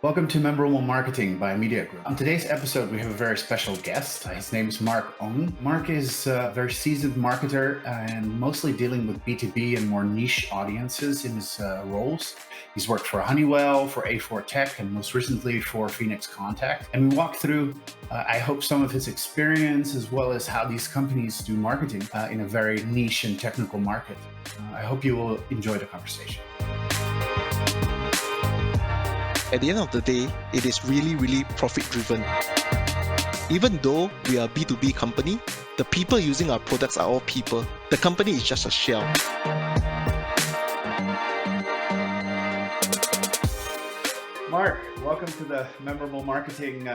Welcome to Memorable Marketing by MediaGroup. On today's episode, we have a very special guest. His name is Mark Ong. Mark is a very seasoned marketer and mostly dealing with B2B and more niche audiences in his roles. He's worked for Honeywell, for A4 Tech, and most recently for Phoenix Contact. And we walk through, I hope, some of his experience as well as how these companies do marketing in a very niche and technical market. I hope you will enjoy the conversation. At the end of the day, it is really profit driven. Even though we are a B2B company, the people using our products are all people. The company is just a shell. Mark, welcome to the Memorable Marketing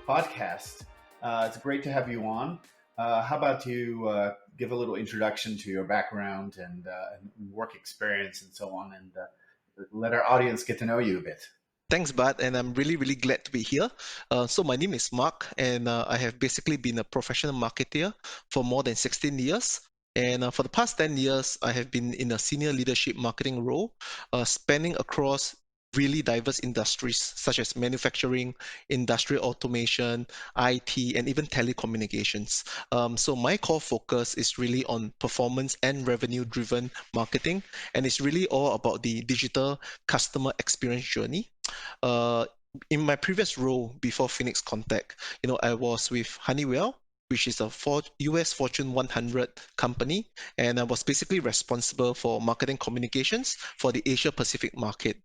podcast. It's great to have you on. How about you give a little introduction to your background and work experience and so on, and let our audience get to know you a bit. Thanks, Bart, and I'm really glad to be here. So my name is Mark, and I have basically been a professional marketer for more than 16 years. And for the past 10 years, I have been in a senior leadership marketing role, spanning across really diverse industries such as manufacturing, industrial automation, IT, and even telecommunications. So my core focus is really on performance and revenue-driven marketing, and it's really all about the digital customer experience journey. In my previous role before Phoenix Contact, I was with Honeywell, which is a US Fortune 100 company, and I was basically responsible for marketing communications for the Asia Pacific market.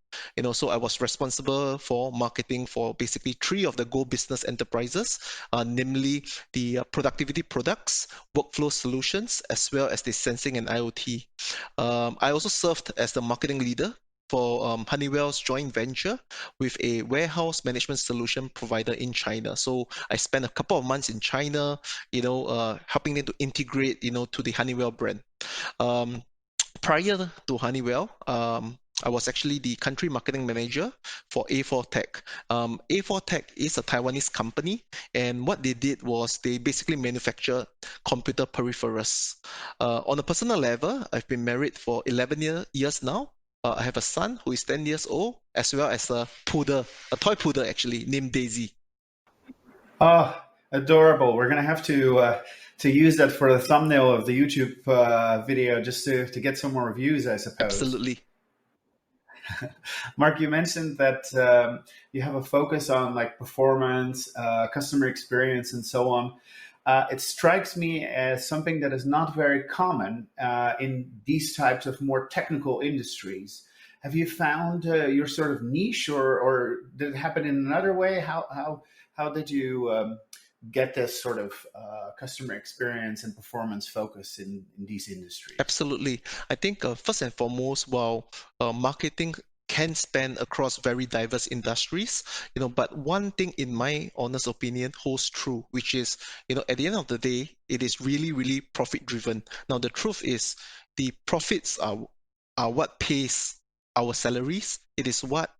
So I was responsible for marketing for basically 3 of the Go business enterprises, namely the productivity products, workflow solutions, as well as the sensing and IoT. I also served as the marketing leader for Honeywell's joint venture with a warehouse management solution provider in China. So I spent a couple of months in China, helping them to integrate, to the Honeywell brand. Prior to Honeywell, I was actually the country marketing manager for A4 Tech. A4 Tech is a Taiwanese company, and what they did was they basically manufacture computer peripherals. On a personal level, I've been married for 11 years now. I have a son who is 10 years old, as well as a toy poodle actually, named Daisy. Oh, adorable. We're going to have to use that for the thumbnail of the YouTube video just to get some more views, I suppose. Absolutely. Mark, you mentioned that you have a focus on like performance, customer experience, and so on. It strikes me as something that is not very common in these types of more technical industries. Have you found your sort of niche, or did it happen in another way? How did you get this sort of customer experience and performance focus in these industries? Absolutely. I think first and foremost, while marketing can span across very diverse industries, but one thing in my honest opinion holds true, which is, at the end of the day, it is really profit driven. Now, the truth is the profits are what pays our salaries. It is what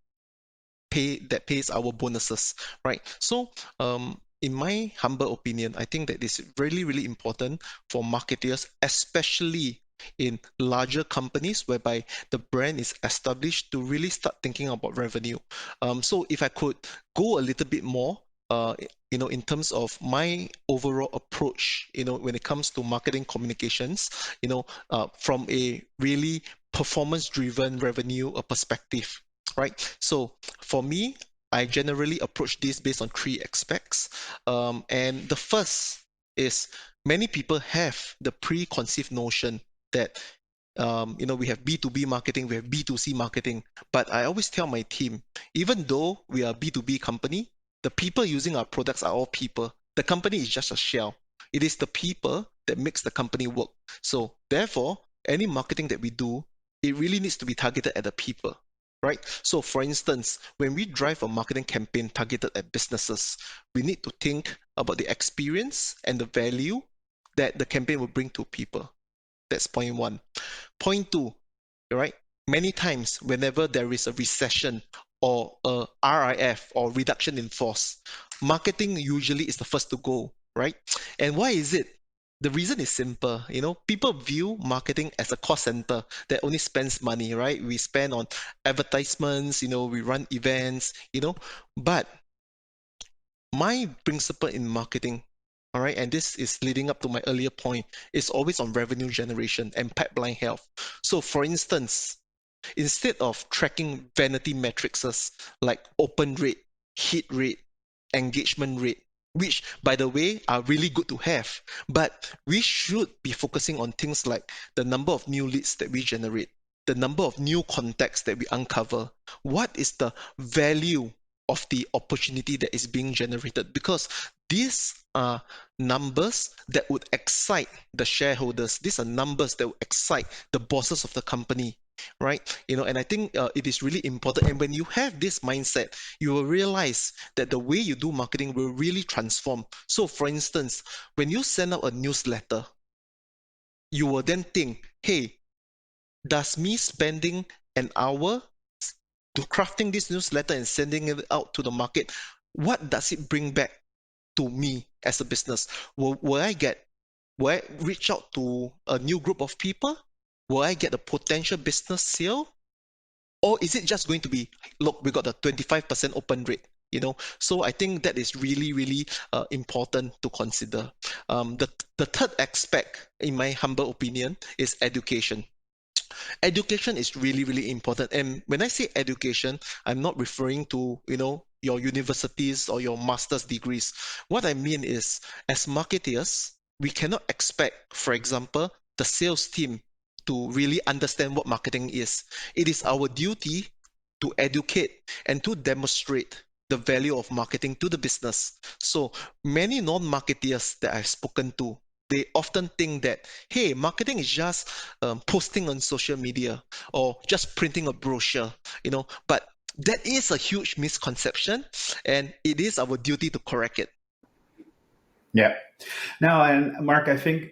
pays our bonuses, right? So, in my humble opinion, I think that it's really important for marketers, especially in larger companies whereby the brand is established, to really start thinking about revenue. So if I could go a little bit more, in terms of my overall approach, when it comes to marketing communications, from a really performance-driven revenue perspective, right? So for me, I generally approach this based on 3 aspects. And the first is many people have the preconceived notion that we have B2B marketing, we have B2C marketing. But I always tell my team, even though we are a B2B company, the people using our products are all people. The company is just a shell. It is the people that makes the company work. So therefore, any marketing that we do, it really needs to be targeted at the people. Right? So for instance, when we drive a marketing campaign targeted at businesses, we need to think about the experience and the value that the campaign will bring to people. That's point 1. Point 2, right? Many times, whenever there is a recession or a RIF or reduction in force, marketing usually is the first to go, right? And why is it? The reason is simple. People view marketing as a cost center that only spends money, right? We spend on advertisements, we run events, but my principle in marketing, all right, and this is leading up to my earlier point, is always on revenue generation and pipeline health. So, for instance, instead of tracking vanity metrics like open rate, hit rate, engagement rate, which, by the way, are really good to have, but we should be focusing on things like the number of new leads that we generate, the number of new contacts that we uncover, what is the value of the opportunity that is being generated, because these are numbers that would excite the shareholders. These are numbers that would excite the bosses of the company, right? And I think it is really important. And when you have this mindset, you will realize that the way you do marketing will really transform. So, for instance, when you send out a newsletter, you will then think, hey, does me spending an hour to crafting this newsletter and sending it out to the market, what does it bring back to me as a business? Will I reach out to a new group of people? Will I get a potential business sale? Or is it just going to be, look, we got a 25% open rate? So I think that is really, really important to consider. The third aspect, in my humble opinion, is education. Education is really, really important. And when I say education, I'm not referring to, your universities or your master's degrees. What I mean is, as marketers, we cannot expect, for example, the sales team to really understand what marketing is. It is our duty to educate and to demonstrate the value of marketing to the business. So many non-marketers that I've spoken to, they often think that, hey, marketing is just posting on social media or just printing a brochure, but that is a huge misconception, and it is our duty to correct it. Yeah. No, and Mark, I think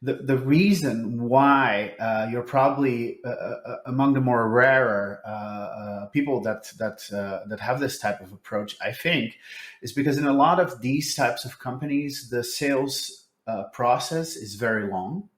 the reason why you're probably among the more rarer people that have this type of approach, I think, is because in a lot of these types of companies, the sales process is very long.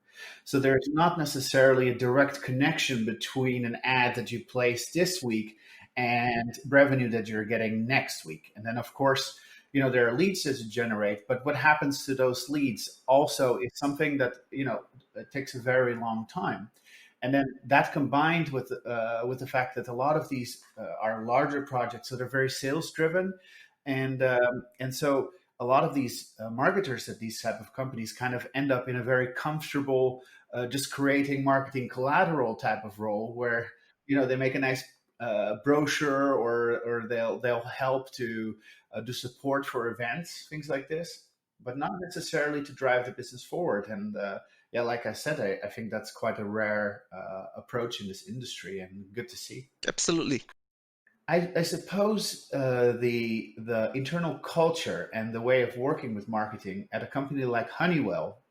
So there's not necessarily a direct connection between an ad that you place this week and revenue that you're getting next week. And then, of course, there are leads that you generate, but what happens to those leads also is something that it takes a very long time. And then that combined with the fact that a lot of these are larger projects, so they're very sales driven, and so a lot of these marketers at these type of companies kind of end up in a very comfortable, just creating marketing collateral type of role where they make a nice brochure, or they'll help to do support for events, things like this, but not necessarily to drive the business forward. And yeah, like I said, I think that's quite a rare approach in this industry, and good to see. Absolutely. I suppose the internal culture and the way of working with marketing at a company like Honeywell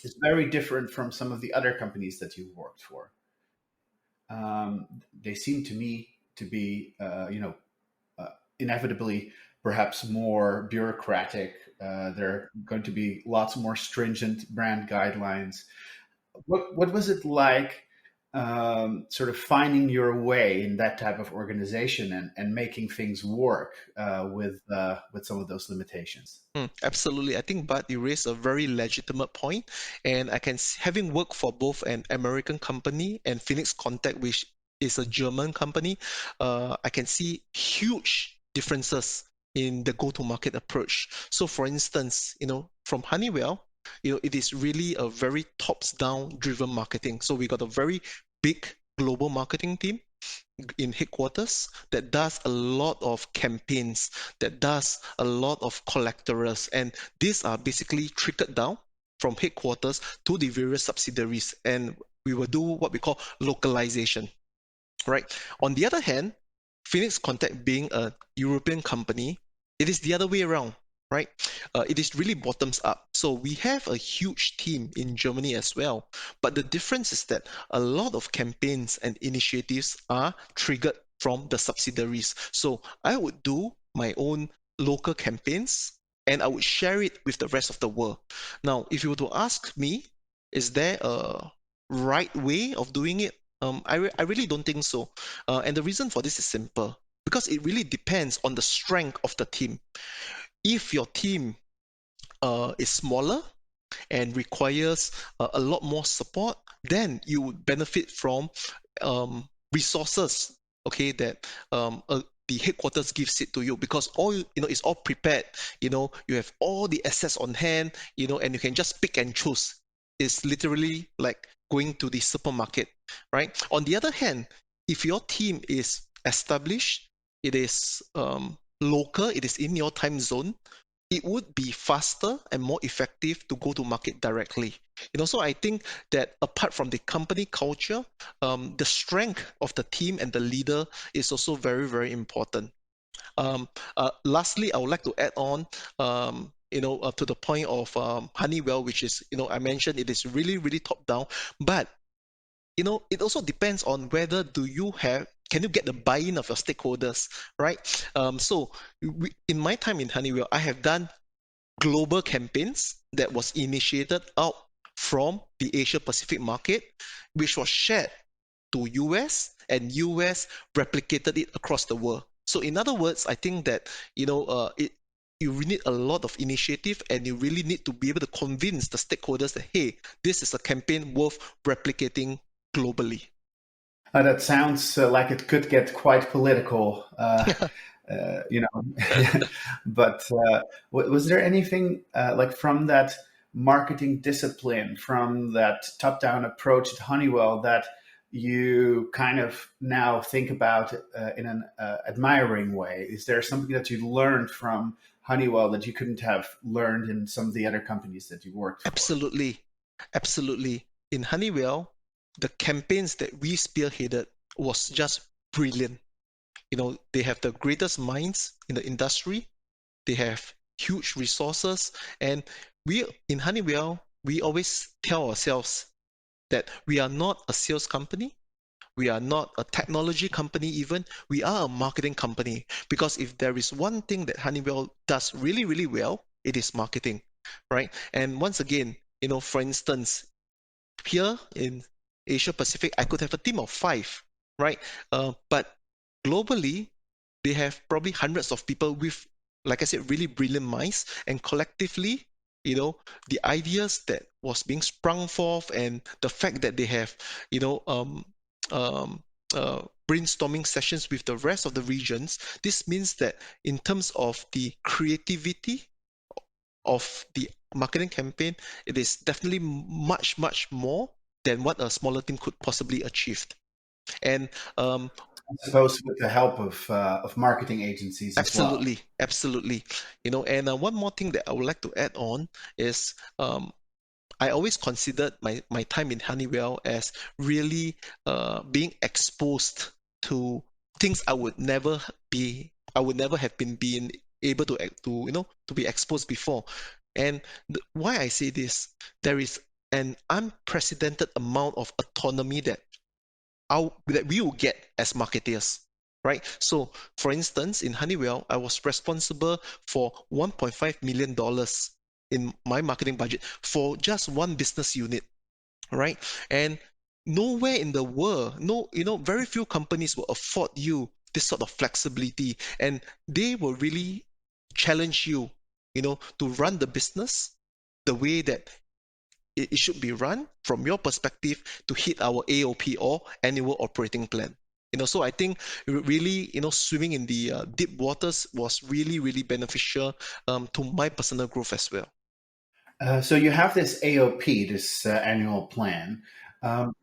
is very different from some of the other companies that you've worked for. They seem to me to be, inevitably perhaps more bureaucratic. There are going to be lots more stringent brand guidelines. What was it like, sort of finding your way in that type of organization and making things work with some of those limitations? Absolutely. I think, Bart, you raised a very legitimate point, and having worked for both an American company and Phoenix Contact, which is a German company, I can see huge differences in the go-to-market approach. So, for instance, from Honeywell, it is really a very tops-down driven marketing. So we got a very big global marketing team in headquarters that does a lot of campaigns, that does a lot of collaterals, and these are basically trickled down from headquarters to the various subsidiaries, and we will do what we call localization, right? On the other hand, Phoenix Contact being a European company, it is the other way around, right? It is really bottoms up. So we have a huge team in Germany as well. But the difference is that a lot of campaigns and initiatives are triggered from the subsidiaries. So I would do my own local campaigns and I would share it with the rest of the world. Now, if you were to ask me, is there a right way of doing it? I really don't think so. And the reason for this is simple, because it really depends on the strength of the team. If your team is smaller and requires a lot more support, then you would benefit from resources, okay, that the headquarters gives it to you, because all it's all prepared. You have all the assets on hand, and you can just pick and choose. It's literally like going to the supermarket, right? On the other hand, if your team is established, it is local, it is in your time zone, it would be faster and more effective to go to market directly. So I think that apart from the company culture, the strength of the team and the leader is also very, very important. Lastly, I would like to add on, to the point of Honeywell, which is, I mentioned it is really, really top down, but it also depends on whether can you get the buy-in of your stakeholders, right? So in my time in Honeywell, I have done global campaigns that was initiated out from the Asia Pacific market, which was shared to US, and US replicated it across the world. So in other words, I think that you really need a lot of initiative, and you really need to be able to convince the stakeholders that, hey, this is a campaign worth replicating globally. That sounds like it could get quite political, but was there anything like from that marketing discipline, from that top-down approach at Honeywell, that you kind of now think about in an admiring way? Is there something that you learned from Honeywell that you couldn't have learned in some of the other companies that you worked for? Absolutely. In Honeywell, the campaigns that we spearheaded was just brilliant. They have the greatest minds in the industry. They have huge resources, and we in Honeywell, we always tell ourselves that we are not a sales company. We are not a technology company even. We are a marketing company, because if there is one thing that Honeywell does really, really well, it is marketing, right? And once again, for instance, here in Asia Pacific, I could have a team of 5, right? But globally, they have probably hundreds of people with, like I said, really brilliant minds, and collectively, the ideas that was being sprung forth, and the fact that they have, um, brainstorming sessions with the rest of the regions. This means that in terms of the creativity of the marketing campaign, it is definitely much, much more than what a smaller team could possibly achieve. And I suppose with the help of marketing agencies as well. absolutely. And one more thing that I would like to add on is I always considered my time in Honeywell as really being exposed to things I would never have been able to be exposed before. And why I say this, there is an unprecedented amount of autonomy that we will get as marketers, right? So, for instance, in Honeywell, I was responsible for $1.5 million in my marketing budget for just one business unit, right? And nowhere in the world, very few companies will afford you this sort of flexibility, and they will really challenge you, to run the business the way that it should be run from your perspective to hit our AOP, or annual operating plan. So I think really, swimming in the deep waters was really, really beneficial to my personal growth as well. So you have this AOP, this annual plan. What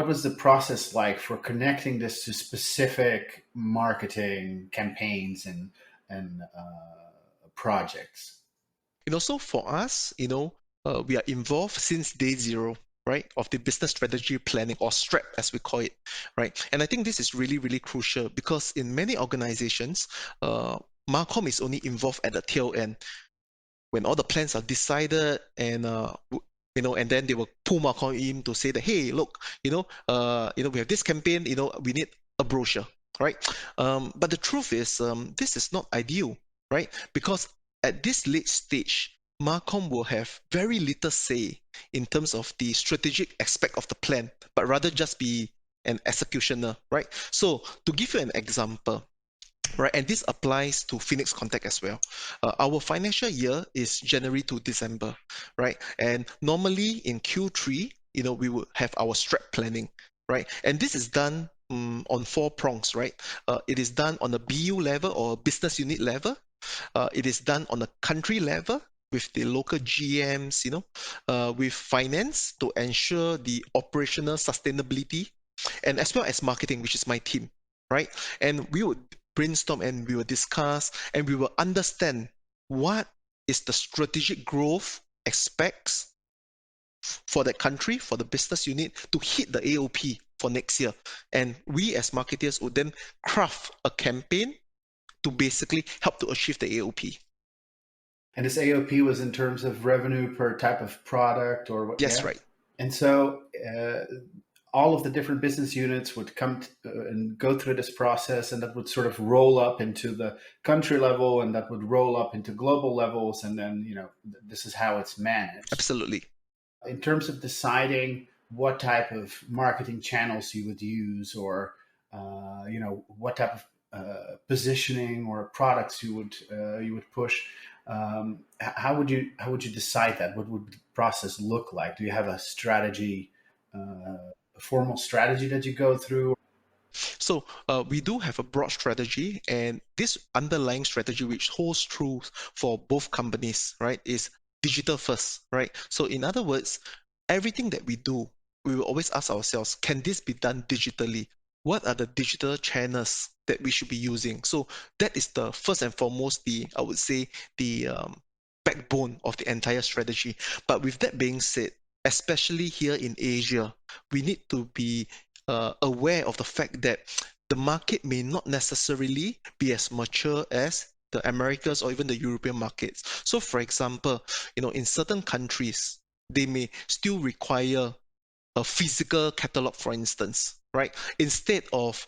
was the process like for connecting this to specific marketing campaigns and projects? So for us, we are involved since day zero, right, of the business strategy planning, or STRAP as we call it, right? And I think this is really, really crucial, because in many organizations, Marcom is only involved at the tail end when all the plans are decided, and and then they will pull Marcom in to say that, hey, look, we have this campaign, we need a brochure, right? But the truth is, this is not ideal. right? Because at this late stage, Marcom will have very little say in terms of the strategic aspect of the plan, but rather just be an executioner, right? So to give you an example, right, and this applies to Phoenix Contact as well. Our financial year is January to December, right? And normally in Q3, we would have our strat planning, right? And this is done on 4 prongs, right? It is done on a BU level or business unit level. It is done on a country level with the local GMs, with finance to ensure the operational sustainability, and as well as marketing, which is my team, right? And we would brainstorm and we will discuss and we will understand what is the strategic growth aspects for that country, for the business unit to hit the AOP for next year. And we as marketers would then craft a campaign to basically help to achieve the AOP. And this AOP was in terms of revenue per type of product or what? Yes, Yeah. right. And so all of the different business units would come and go through this process, and that would sort of roll up into the country level, and that would roll up into global levels, and then this is how it's managed. Absolutely. In terms of deciding what type of marketing channels you would use, or what type of positioning or products you would push. How would you decide that? What would the process look like? Do you have a strategy, a formal strategy that you go through? So we do have a broad strategy, and this underlying strategy, which holds true for both companies, right, is digital first, right? So in other words, everything that we do, we will always ask ourselves, can this be done digitally? What are the digital channels that we should be using? So that is the first and foremost, I would say, the backbone of the entire strategy. But with that being said, especially here in Asia, we need to be aware of the fact that the market may not necessarily be as mature as the Americas or even the European markets. So, for example, in certain countries, they may still require a physical catalog, for instance, right? Instead of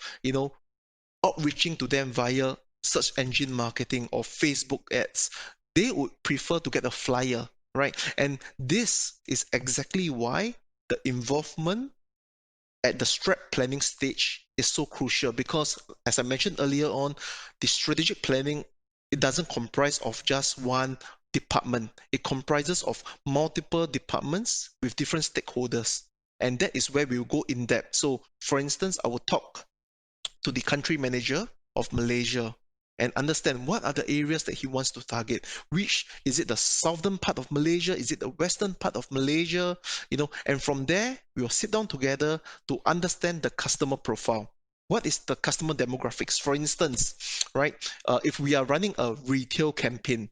outreaching to them via search engine marketing or Facebook ads, they would prefer to get a flyer, right? And this is exactly why the involvement at the strat planning stage is so crucial, because as I mentioned earlier on, the strategic planning, it doesn't comprise of just one department. It comprises of multiple departments with different stakeholders. And that is where we will go in depth. So for instance, I will talk to the country manager of Malaysia and understand what are the areas that he wants to target. Which is it, the southern part of Malaysia? Is it the western part of Malaysia? And from there, we will sit down together to understand the customer profile. What is the customer demographics? For instance, right? If we are running a retail campaign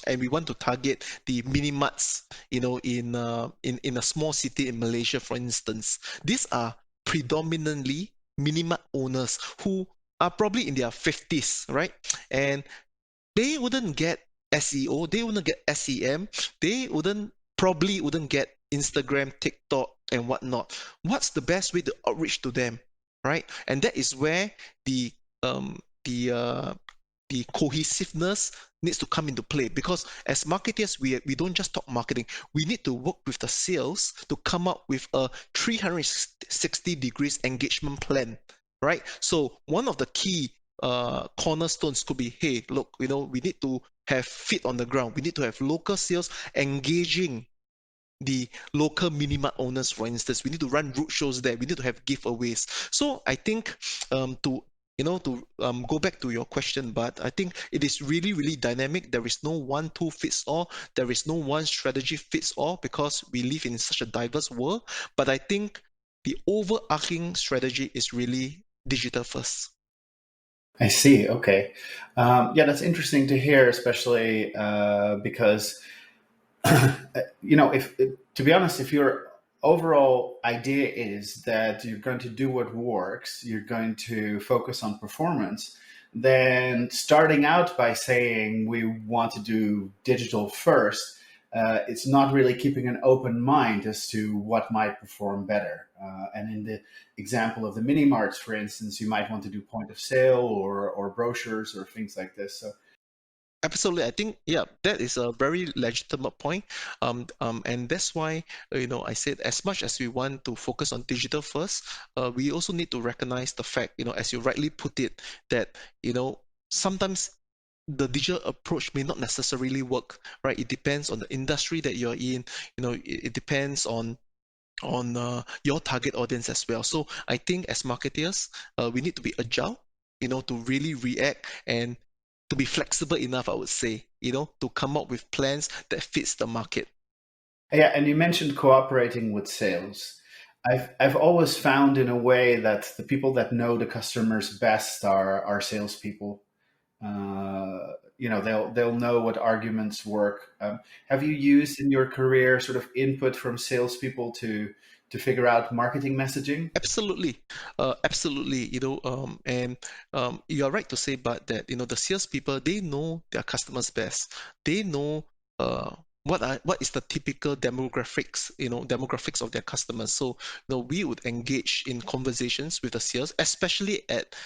and we want to target the mini marts, in a small city in Malaysia, for instance, these are predominantly mini-mart owners who are probably in their 50s, right? And they wouldn't get SEO, they wouldn't get SEM, they probably wouldn't get Instagram, TikTok, and whatnot. What's the best way to outreach to them, right? And that is where the um the uh the cohesiveness needs to come into play, because as marketers, we don't just talk marketing. We need to work with the sales to come up with a 360 degrees engagement plan, right? So one of the key cornerstones could be, hey, look, we need to have feet on the ground. We need to have local sales engaging the local mini-mart owners, for instance. We need to run road shows there. We need to have giveaways. So I think to go back to your question, but I think it is really, really dynamic. There is no one tool fits all. There is no one strategy fits all, because we live in such a diverse world. But I think the overarching strategy is really digital first. I see. Okay. Yeah, that's interesting to hear, especially because if to be honest, if your overall idea is that you're going to do what works, you're going to focus on performance, then starting out by saying we want to do digital first, it's not really keeping an open mind as to what might perform better. And in the example of the mini marts, for instance, you might want to do point of sale or brochures or things like this. So Absolutely, I think that is a very legitimate point, and that's why I said as much as we want to focus on digital first, we also need to recognize the fact, as you rightly put it, that sometimes the digital approach may not necessarily work, right? It depends on the industry that you're in. It depends on your target audience as well. So I think as marketers, we need to be agile, to really react and to be flexible enough, I would say, to come up with plans that fits the market. Yeah, and you mentioned cooperating with sales. I've always found in a way that the people that know the customers best are salespeople. They'll know what arguments work. Have you used in your career sort of input from salespeople to figure out marketing messaging? Absolutely, absolutely. And you are right to say, but that the salespeople, they know their customers best. They know uh, what is the typical demographics of their customers. So we would engage in conversations with the sales, especially at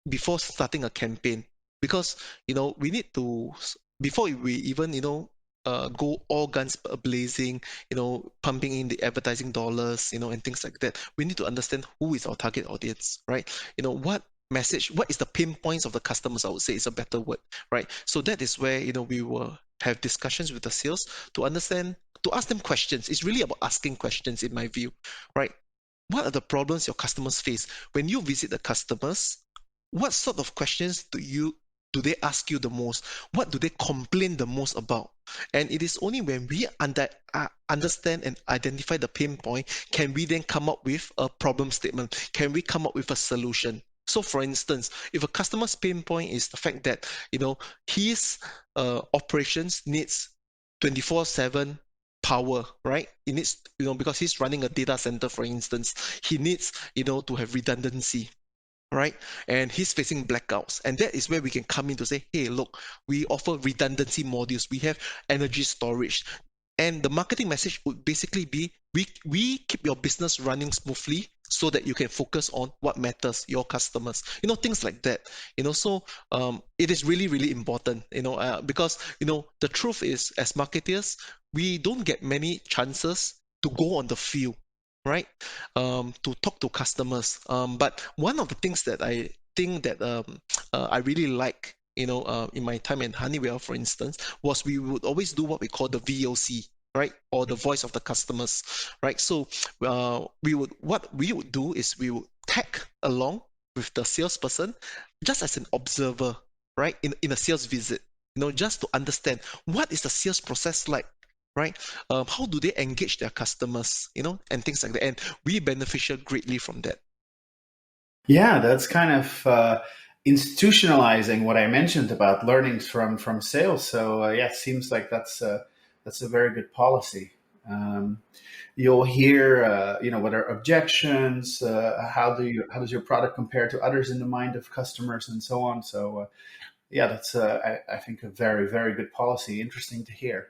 before starting a campaign, because we need to, before we even go all guns blazing, pumping in the advertising dollars, and things like that. We need to understand who is our target audience, right? What message, what is the pain points of the customers, I would say is a better word, right? So that is where we will have discussions with the sales to understand, to ask them questions. It's really about asking questions, in my view, right? What are the problems your customers face when you visit the customers? What sort of questions do they ask you the most? What do they complain the most about? And it is only when we understand and identify the pain point can we then come up with a problem statement. Can we come up with a solution? So, for instance, if a customer's pain point is the fact that his operations needs 24/7 power, right? It needs, because he's running a data center, for instance, he needs, to have redundancy, right? And he's facing blackouts. And that is where we can come in to say, hey, look, we offer redundancy modules, we have energy storage. And the marketing message would basically be, we keep your business running smoothly so that you can focus on what matters, your customers, things like that. So it is really, really important, because the truth is, as marketers, we don't get many chances to go on the field, right? To talk to customers. But one of the things that I think that I really like, in my time in Honeywell, for instance, was we would always do what we call the VOC, right? Or the voice of the customers, right? So what we would do is we would tag along with the salesperson just as an observer, right? In a sales visit, just to understand what is the sales process like, right? How do they engage their customers, and things like that. And we beneficial greatly from that. Yeah, that's kind of institutionalizing what I mentioned about learnings from sales. So yeah, it seems like that's a very good policy. Um, you'll hear, what are objections? How does your product compare to others in the mind of customers, and so on. So yeah, that's I think a very very good policy. Interesting to hear.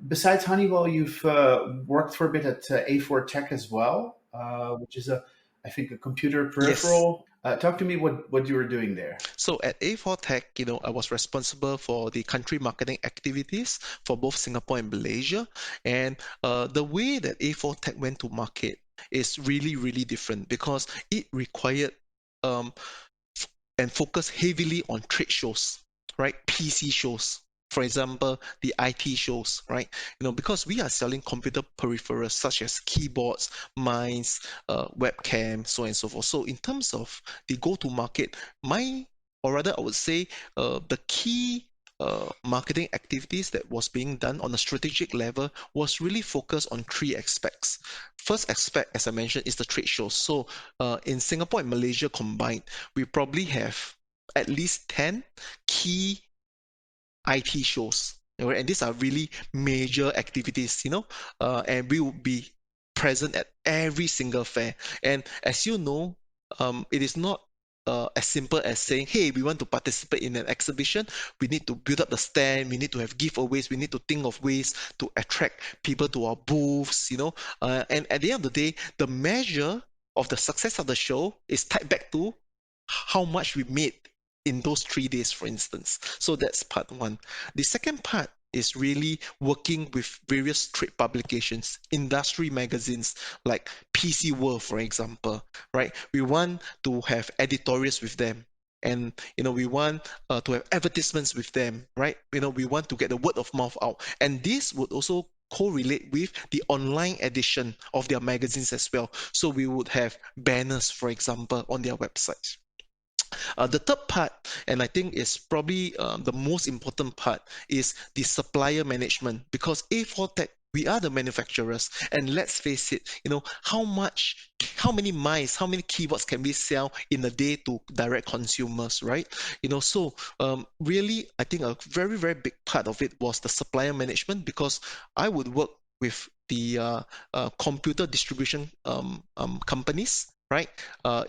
Besides Honeywell, you've worked for a bit at A4 Tech as well, which is I think, a computer Yes. peripheral. Talk to me what you were doing there. So at A4 Tech, I was responsible for the country marketing activities for both Singapore and Malaysia. And the way that A4 Tech went to market is really, really different because it required um, and focus heavily on trade shows, right? PC shows. For example, the IT shows, right? Because we are selling computer peripherals such as keyboards, mice, webcam, so on and so forth. So in terms of the go-to market, or rather, I would say, the key marketing activities that was being done on a strategic level was really focused on three aspects. First aspect, as I mentioned, is the trade shows. So in Singapore and Malaysia combined, we probably have at least 10 key IT shows. Right? And these are really major activities, and we will be present at every single fair. And as you know, it is not as simple as saying, hey, we want to participate in an exhibition. We need to build up the stand. We need to have giveaways. We need to think of ways to attract people to our booths, and at the end of the day, the measure of the success of the show is tied back to how much we made in those 3 days, for instance. So that's part one. The second part is really working with various trade publications, industry magazines like PC World, for example, right? We want to have editorials with them. And we want to have advertisements with them, right? We want to get the word of mouth out, and this would also correlate with the online edition of their magazines as well. So we would have banners, for example, on their websites. The third part, and I think is probably the most important part, is the supplier management, because A4 Tech, we are the manufacturers, and let's face it, how many mice, how many keyboards can we sell in a day to direct consumers, right? So really, I think a very, very big part of it was the supplier management, because I would work with the computer distribution companies, right?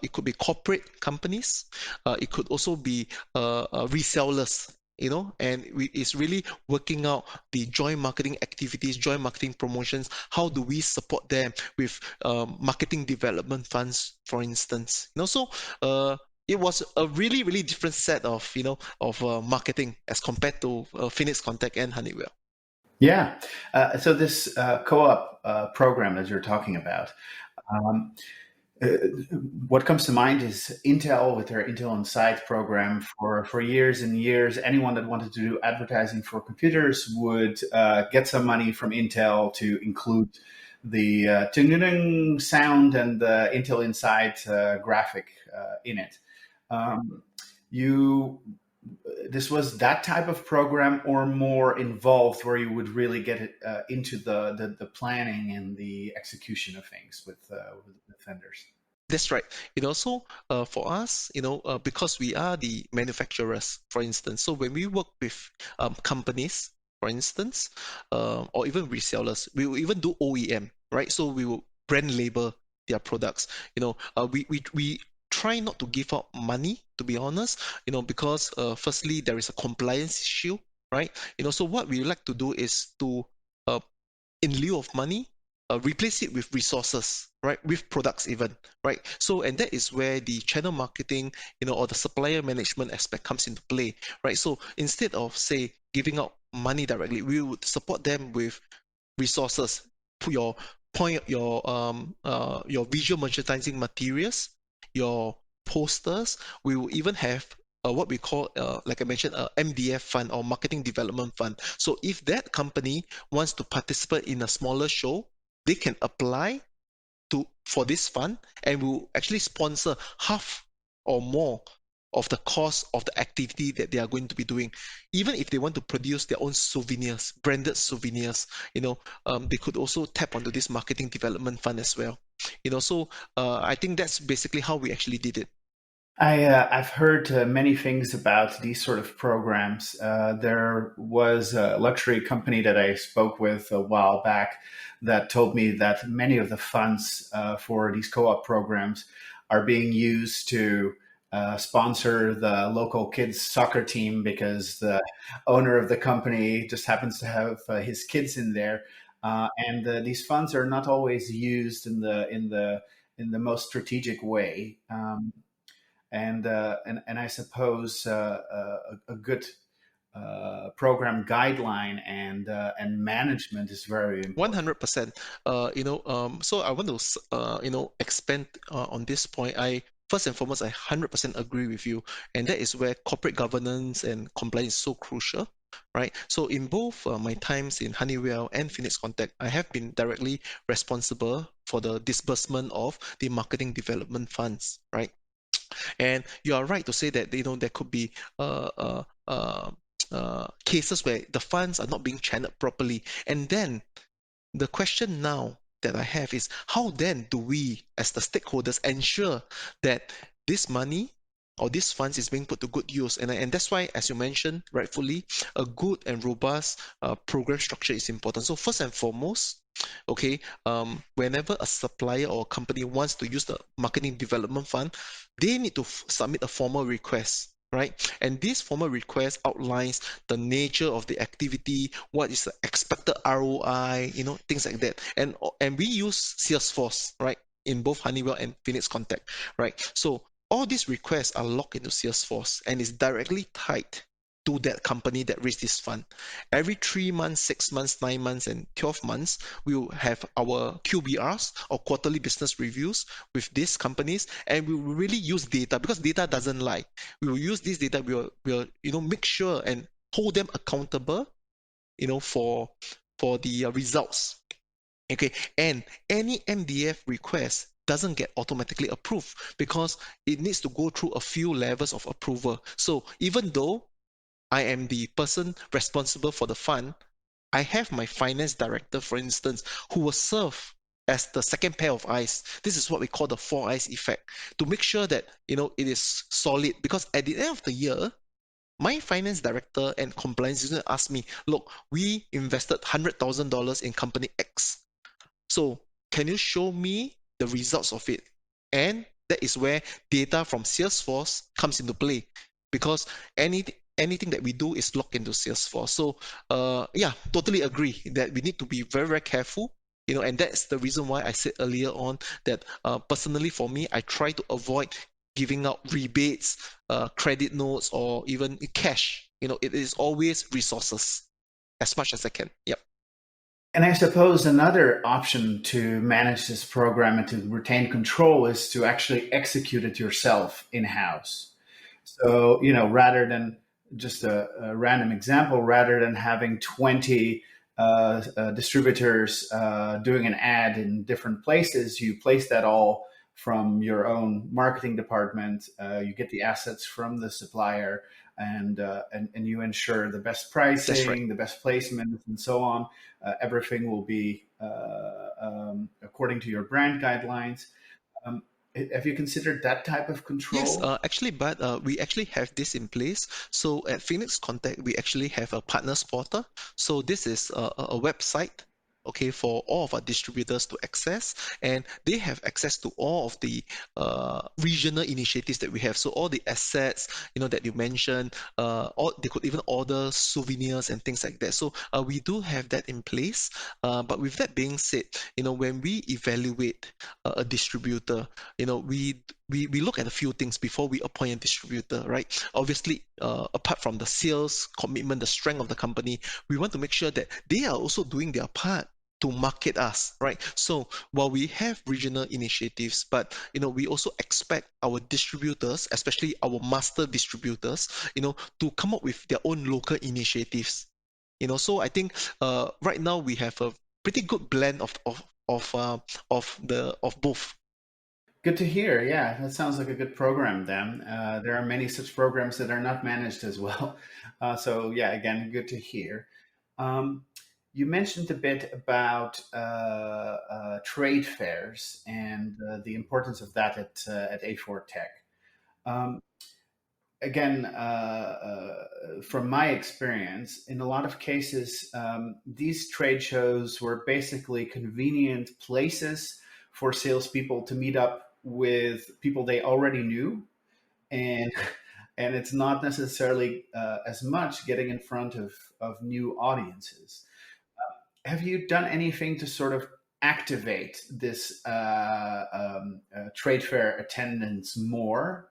It could be corporate companies. It could also be resellers, and it's really working out the joint marketing activities, joint marketing promotions. How do we support them with marketing development funds, for instance? So it was a really, really different set of marketing as compared to Phoenix Contact and Honeywell. Yeah. So this co-op program that you're talking about, um, what comes to mind is Intel with their Intel Inside program. For years and years, anyone that wanted to do advertising for computers would get some money from Intel to include the ting sound and the Intel Inside graphic in it. You This was that type of program, or more involved, where you would really get it into the planning and the execution of things with vendors? That's right. So for us, because we are the manufacturers, for instance, so when we work with companies, for instance, or even resellers, we will even do OEM, right? So we will brand label their products. We try not to give out money, to be honest, because firstly, there is a compliance issue, right? So what we like to do is to, in lieu of money, replace it with resources, right? With products even, right? So, and that is where the channel marketing, or the supplier management aspect comes into play, right? So instead of, say, giving out money directly, we would support them with resources, put your point, your visual merchandising materials, your posters. We will even have what we call, like I mentioned, a MDF fund, or marketing development fund. So if that company wants to participate in a smaller show, they can apply for this fund, and we'll actually sponsor half or more of the cost of the activity that they are going to be doing. Even if they want to produce their own souvenirs, branded souvenirs, they could also tap onto this marketing development fund as well. So I think that's basically how we actually did it. I've heard many things about these sort of programs. There was a luxury company that I spoke with a while back that told me that many of the funds for these co-op programs are being used to sponsor the local kids soccer team, because the owner of the company just happens to have his kids in there, and these funds are not always used in the most strategic way. And I suppose a good program guideline and management is very important. 100%. So I want to expand on this point. First and foremost, I 100% agree with you, and that is where corporate governance and compliance is so crucial, right? So in both my times in Honeywell and Phoenix Contact, I have been directly responsible for the disbursement of the marketing development funds, right? And you are right to say that there could be cases where the funds are not being channeled properly, and then the question now that I have is, how then do we, as the stakeholders, ensure that this money or these funds is being put to good use? And that's why, as you mentioned rightfully, a good and robust program structure is important. So first and foremost, okay, whenever a supplier or a company wants to use the marketing development fund, they need to submit a formal request, right? And this formal request outlines the nature of the activity, what is the expected ROI, things like that. And we use Salesforce, right, in both Honeywell and Phoenix Contact, right? So all these requests are logged into Salesforce and is directly tied to that company that raised this fund. Every 3 months, 6 months, 9 months, and 12 months, we will have our QBRs or quarterly business reviews with these companies, and we will really use data because data doesn't lie. We will use this data, we'll make sure and hold them accountable, for the results. Okay, and any MDF request doesn't get automatically approved because it needs to go through a few levels of approval. So even though I am the person responsible for the fund, I have my finance director, for instance, who will serve as the second pair of eyes. This is what we call the four eyes effect, to make sure that it is solid. Because at the end of the year, my finance director and compliance is going to ask me, look, we invested $100,000 in company X. So can you show me the results of it? And that is where data from Salesforce comes into play, because anything that we do is logged into Salesforce. So yeah, totally agree that we need to be very, very careful. And that's the reason why I said earlier on that personally for me, I try to avoid giving out rebates, credit notes, or even cash. It is always resources as much as I can. Yep. And I suppose another option to manage this program and to retain control is to actually execute it yourself in-house. So, rather than just a random example, rather than having 20 distributors doing an ad in different places, you place that all from your own marketing department. You get the assets from the supplier, and you ensure the best pricing, right. the best placement, and so on. Everything will be according to your brand guidelines. Um, have you considered that type of Yes, control? actually, but we actually have this in place. So at Phoenix Contact, we actually have a partners portal. So this is a website, okay, for all of our distributors to access, and they have access to all of the regional initiatives that we have. So all the assets, that you mentioned, or they could even order souvenirs and things like that. So we do have that in place. But with that being said, when we evaluate a distributor, we look at a few things before we appoint a distributor, right? Obviously, apart from the sales commitment, the strength of the company, we want to make sure that they are also doing their part to market us, right? So while we have regional initiatives, but we also expect our distributors, especially our master distributors, to come up with their own local initiatives. So I think right now we have a pretty good blend of both. Good to hear. Yeah, that sounds like a good program then. There are many such programs that are not managed as well. So, yeah, again, good to hear. Um, you mentioned a bit about trade fairs and the importance of that at A4 Tech. Um, again, from my experience, in a lot of cases, these trade shows were basically convenient places for salespeople to meet up with people they already knew, and and it's not necessarily as much getting in front of new audiences. Have you done anything to sort of activate this trade fair attendance more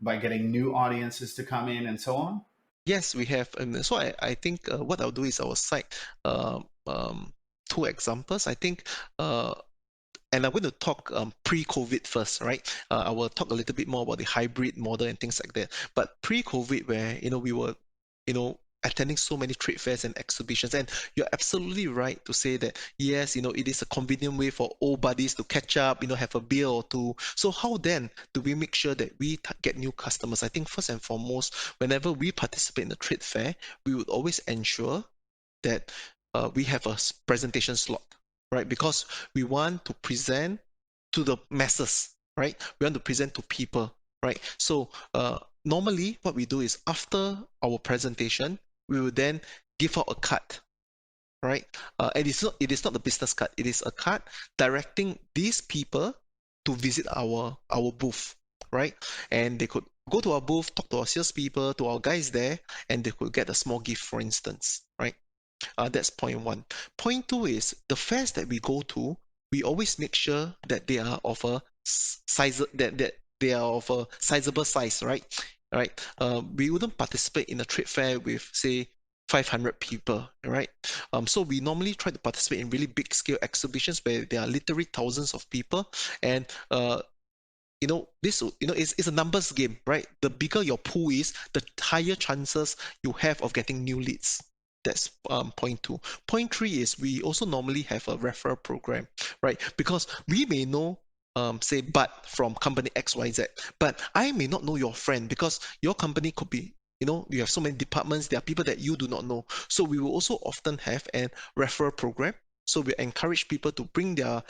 by getting new audiences to come in and so on? Yes, we have. And so I think what I'll do is I will cite two examples. I think, and I'm going to talk pre-COVID first, right? I will talk a little bit more about the hybrid model and things like that. But pre-COVID, where we were, attending so many trade fairs and exhibitions, and you're absolutely right to say that yes, it is a convenient way for old buddies to catch up, have a beer or two. So how then do we make sure that we get new customers? I think first and foremost, whenever we participate in a trade fair, we would always ensure that we have a presentation slot, right? Because we want to present to the masses, right? We want to present to people, right? So normally what we do is after our presentation, we will then give out a card, right? And it is not the business card. It is a card directing these people to visit our booth, right? And they could go to our booth, talk to our salespeople, to our guys there, and they could get a small gift, for instance, right? That's point one. Point two is the fairs that we go to, we always make sure that they are of a size that they are of a sizable size, right? We wouldn't participate in a trade fair with, say, 500 people, right? So we normally try to participate in really big scale exhibitions where there are literally thousands of people, and this it's a numbers game, right? The bigger your pool is, the higher chances you have of getting new leads. That's point two. Point three is we also normally have a referral program, right? Because we may know, say, Bart from company XYZ, but I may not know your friend because your company could be, you have so many departments, there are people that you do not know. So we will also often have a referral program. So we encourage people to bring their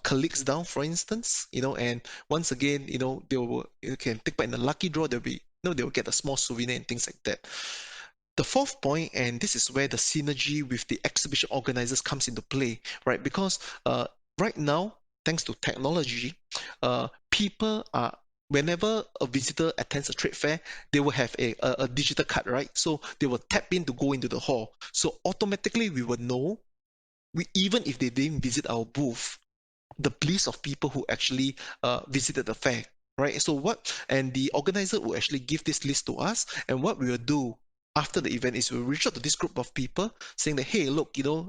colleagues down, for instance, and once again, you can take part in the lucky draw. They'll get a small souvenir and things like that. The fourth point, and this is where the synergy with the exhibition organizers comes into play, right? Because right now, thanks to technology, people are, whenever a visitor attends a trade fair, they will have a digital card, right? So they will tap in to go into the hall. So automatically we will know, even if they didn't visit our booth, the list of people who actually visited the fair, right? And the organizer will actually give this list to us, and what we will do after the event is we'll reach out to this group of people saying that, hey, look, you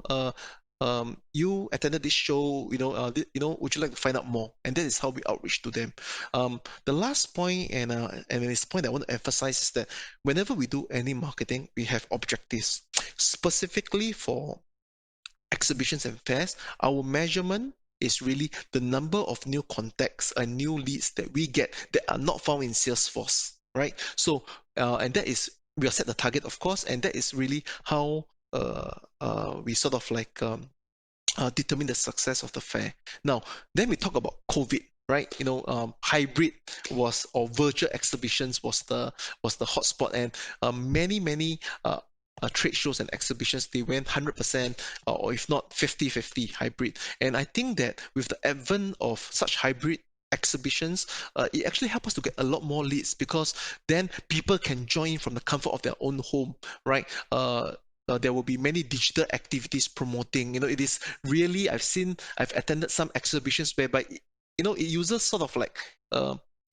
attended this show, would you like to find out more? And that is how we outreach to them. The last point, and this point I want to emphasize, is that whenever we do any marketing, we have objectives. Specifically for exhibitions and fairs, our measurement is really the number of new contacts and new leads that we get that are not found in Salesforce, right? So, and that is, we are set the target, of course, and that is really how we sort of like determine the success of the fair. Now, then we talk about COVID, right? Hybrid or virtual exhibitions was the hotspot, and many trade shows and exhibitions, they went 100% or if not 50-50 hybrid. And I think that with the advent of such hybrid exhibitions, it actually helps us to get a lot more leads, because then people can join from the comfort of their own home, right? There will be many digital activities promoting. It is really, I've attended some exhibitions whereby, it uses sort of like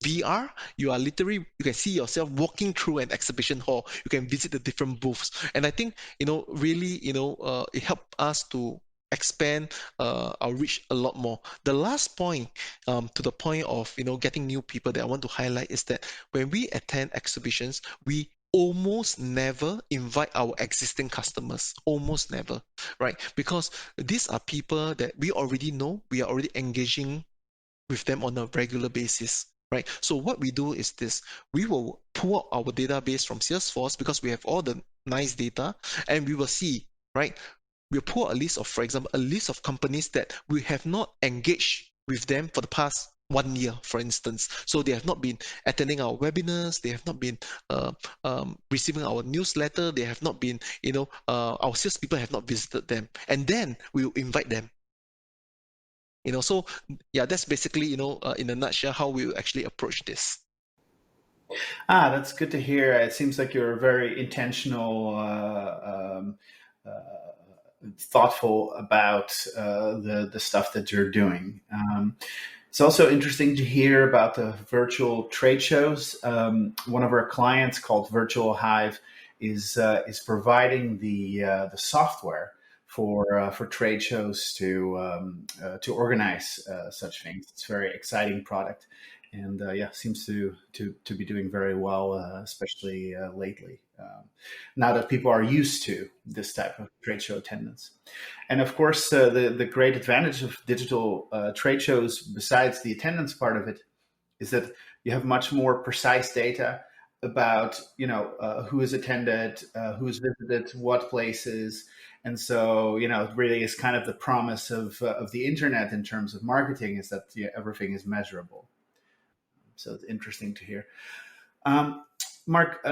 VR. You can see yourself walking through an exhibition hall. You can visit the different booths, and I think really it helped us to expand our reach a lot more. The last point, to the point of getting new people, that I want to highlight is that when we attend exhibitions, we almost never invite our existing customers, almost never, right? Because these are people that we already know, we are already engaging with them on a regular basis, right? So what we do is this: we will pull out our database from Salesforce, because we have all the nice data, and we will see, right? We'll pull a list of, for example, a list of companies that we have not engaged with them for the past 1 year, for instance. So they have not been attending our webinars, they have not been receiving our newsletter, they have not been, our salespeople have not visited them, and then we will invite them. So yeah, that's basically, in a nutshell, how we will actually approach this. That's good to hear. It seems like you're very intentional, thoughtful about the stuff that you're doing. It's also interesting to hear about the virtual trade shows. One of our clients, called Virtual Hive, is providing the software for trade shows to organize such things. It's a very exciting product, and seems to be doing very well, especially lately. Now that people are used to this type of trade show attendance. And of course, the great advantage of digital trade shows, besides the attendance part of it, is that you have much more precise data about who has attended, who has visited what places, and so it really is kind of the promise of the internet in terms of marketing, is that everything is measurable. So it's interesting to hear. Mark,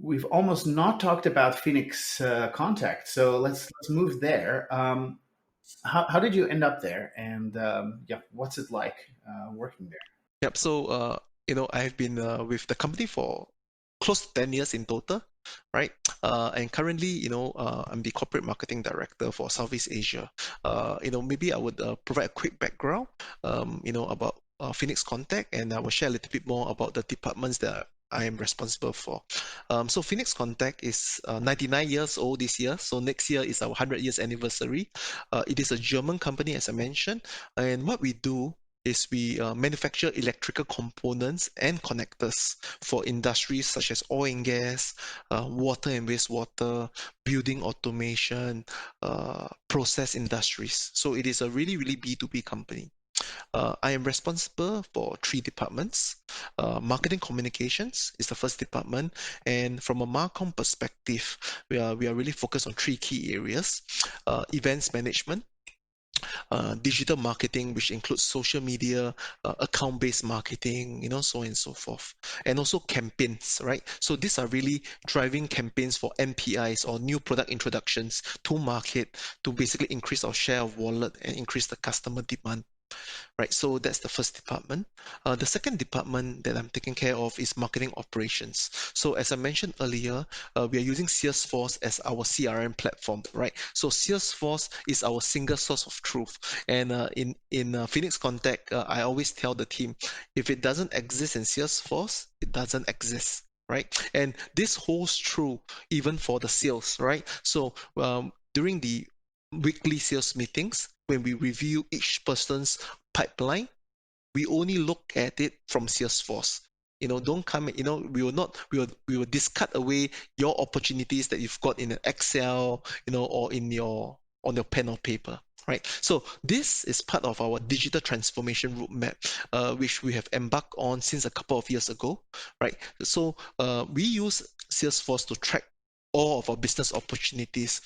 we've almost not talked about Phoenix Contact, so let's move there. How did you end up there, and what's it like working there? Yep. So I've been with the company for close to 10 years in total, right? And currently, I'm the corporate marketing director for Southeast Asia. Maybe I would provide a quick background, about Phoenix Contact, and I will share a little bit more about the departments that I am responsible for. So Phoenix Contact is 99 years old this year. So next year is our 100 years anniversary. It is a German company, as I mentioned. And what we do is we manufacture electrical components and connectors for industries such as oil and gas, water and wastewater, building automation, process industries. So it is a really, really B2B company. I am responsible for 3 departments. Marketing communications is the first department, and from a Marcom perspective, we are really focused on 3 key areas: events management, digital marketing, which includes social media, account-based marketing, so on and so forth, and also campaigns, right? So these are really driving campaigns for NPIs or new product introductions to market to basically increase our share of wallet and increase the customer demand. Right, so that's the first department. The second department that I'm taking care of is marketing operations. So as I mentioned earlier, we are using Salesforce as our CRM platform, right? So Salesforce is our single source of truth. And in Phoenix Contact, I always tell the team, if it doesn't exist in Salesforce, it doesn't exist. Right, and this holds true even for the sales, right? So during the weekly sales meetings, when we review each person's pipeline, we only look at it from Salesforce. Don't come, we will discard away your opportunities that you've got in an Excel, or on your pen or paper. Right. So this is part of our digital transformation roadmap, which we have embarked on since a couple of years ago. Right. So we use Salesforce to track all of our business opportunities.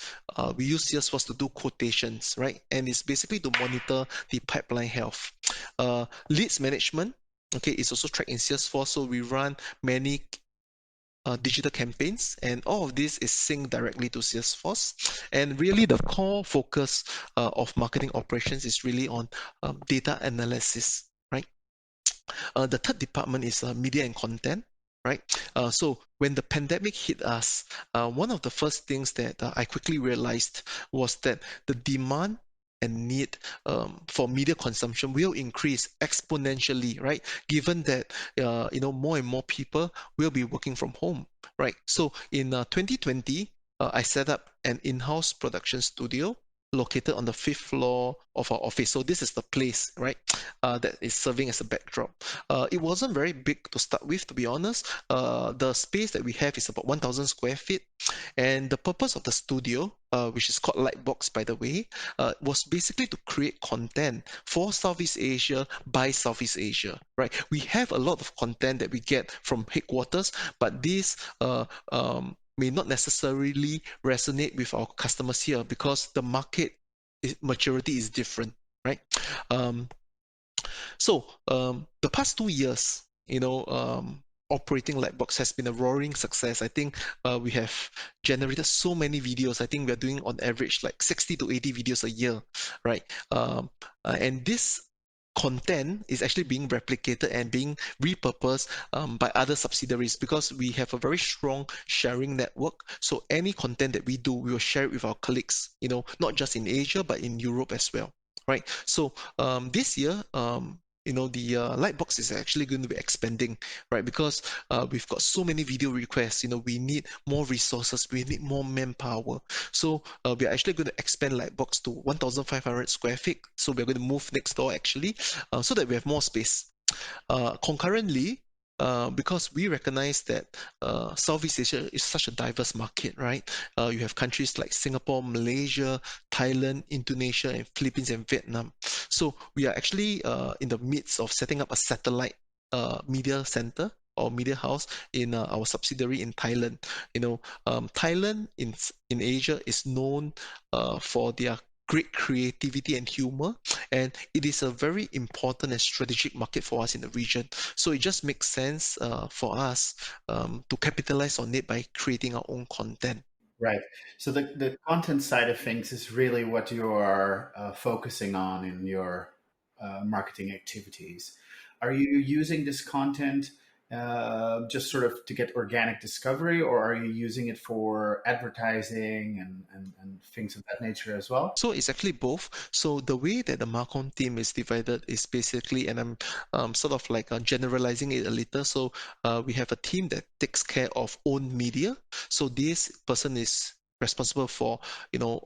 We use Salesforce to do quotations, right? And it's basically to monitor the pipeline health. Leads management, okay, is also tracked in Salesforce. So we run many digital campaigns, and all of this is synced directly to Salesforce. And really, the core focus of marketing operations is really on data analysis, right? The third department is media and content, right? So when the pandemic hit us, one of the first things that I quickly realized was that the demand and need for media consumption will increase exponentially, right? Given that more and more people will be working from home, right? So in 2020, I set up an in-house production studio located on the 5th floor of our office. So this is the place, right, that is serving as a backdrop. It wasn't very big to start with, to be honest. The space that we have is about 1,000 square feet. And the purpose of the studio, which is called Lightbox, by the way, was basically to create content for Southeast Asia by Southeast Asia, right? We have a lot of content that we get from headquarters, but this may not necessarily resonate with our customers here because the market maturity is different, right? So the past 2 years, operating Lightbox has been a roaring success. I think we have generated so many videos. I think we're doing on average like 60 to 80 videos a year, right? And this content is actually being replicated and being repurposed by other subsidiaries because we have a very strong sharing network. So any content that we do, we will share it with our colleagues, not just in Asia, but in Europe as well, right? So this year, the Lightbox is actually going to be expanding, right? Because we've got so many video requests, we need more resources, we need more manpower. So we're actually going to expand Lightbox to 1,500 square feet. So we're going to move next door actually, so that we have more space. Concurrently, because we recognize that Southeast Asia is such a diverse market, right? You have countries like Singapore, Malaysia, Thailand, Indonesia, and Philippines and Vietnam. So we are actually in the midst of setting up a satellite media center or media house in our subsidiary in Thailand. Thailand in Asia is known for their great creativity and humor, and it is a very important and strategic market for us in the region. So it just makes sense for us to capitalize on it by creating our own content. Right. So the content side of things is really what you are focusing on in your marketing activities. Are you using this content just sort of to get organic discovery, or are you using it for advertising and things of that nature as well? So it's actually both. So the way that the Mark Ong team is divided is basically, and I'm sort of like generalizing it a little. So we have a team that takes care of own media. So this person is responsible for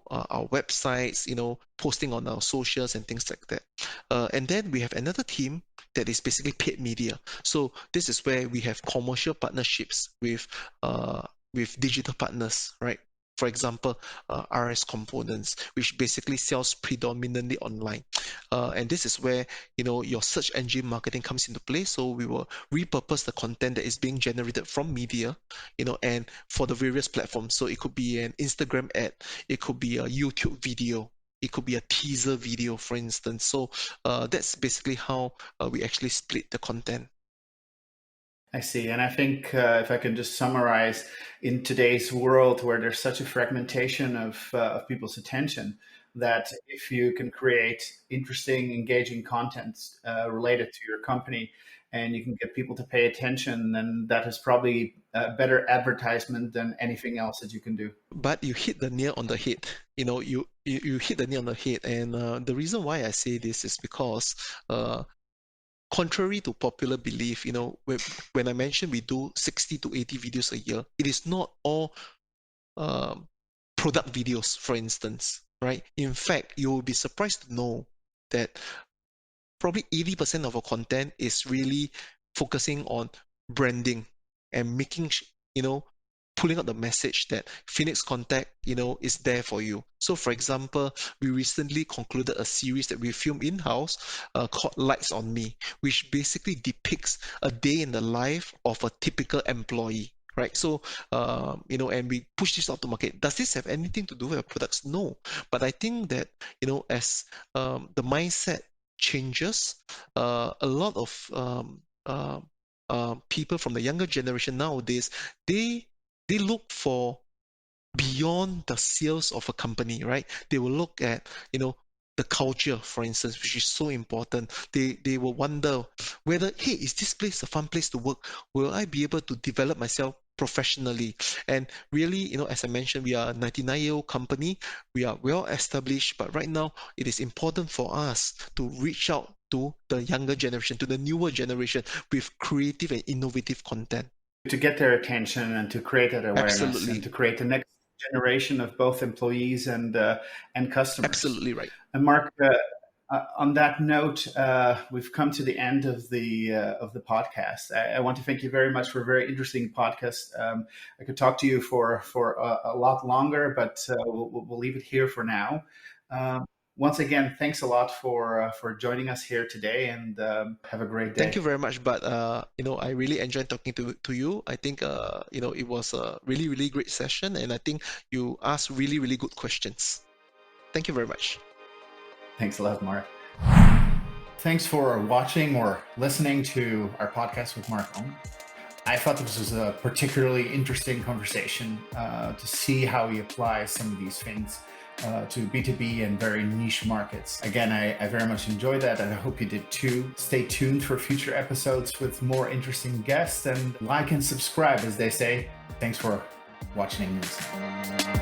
our websites, posting on our socials and things like that. And then we have another team that is basically paid media. So this is where we have commercial partnerships with digital partners, right? For example, RS Components, which basically sells predominantly online. And this is where your search engine marketing comes into play. So we will repurpose the content that is being generated from media, and for the various platforms. So it could be an Instagram ad, it could be a YouTube video, it could be a teaser video, for instance. So that's basically how we actually split the content. I see. And I think if I can just summarize, in today's world where there's such a fragmentation of people's attention, that if you can create interesting, engaging content related to your company and you can get people to pay attention, then that is probably a better advertisement than anything else that you can do. But you hit the nail on the head. You hit the nail on the head. And the reason why I say this is because contrary to popular belief, when I mentioned we do 60 to 80 videos a year, it is not all product videos, for instance, right? In fact, you will be surprised to know that probably 80% of our content is really focusing on branding and making, pulling out the message that Phoenix Contact, is there for you. So for example, we recently concluded a series that we filmed in-house called Lights on Me, which basically depicts a day in the life of a typical employee. Right, so and we push this out to market. Does this have anything to do with our products? No, but I think that as the mindset changes, a lot of people from the younger generation nowadays, they look for beyond the sales of a company, right? They will look at the culture, for instance, which is so important. They will wonder whether, hey, is this place a fun place to work? Will I be able to develop myself professionally? And really, as I mentioned, we are a 99-year-old company. We are well established, but right now it is important for us to reach out to the younger generation, to the newer generation with creative and innovative content. To get their attention and to create that awareness. Absolutely. And to create the next generation of both employees and customers. Absolutely right. And Mark, on that note, we've come to the end of the podcast. I want to thank you very much for a very interesting podcast. I could talk to you for a lot longer, but we'll leave it here for now. Once again, thanks a lot for joining us here today, and have a great day. Thank you very much. But I really enjoyed talking to you. I think it was a really, really great session, and I think you asked really, really good questions. Thank you very much. Thanks a lot, Mark. Thanks for watching or listening to our podcast with Mark Ong. I thought this was a particularly interesting conversation to see how he applies some of these things to B2B and very niche markets. Again, I very much enjoyed that, and I hope you did too. Stay tuned for future episodes with more interesting guests, and like and subscribe, as they say. Thanks for watching and listening.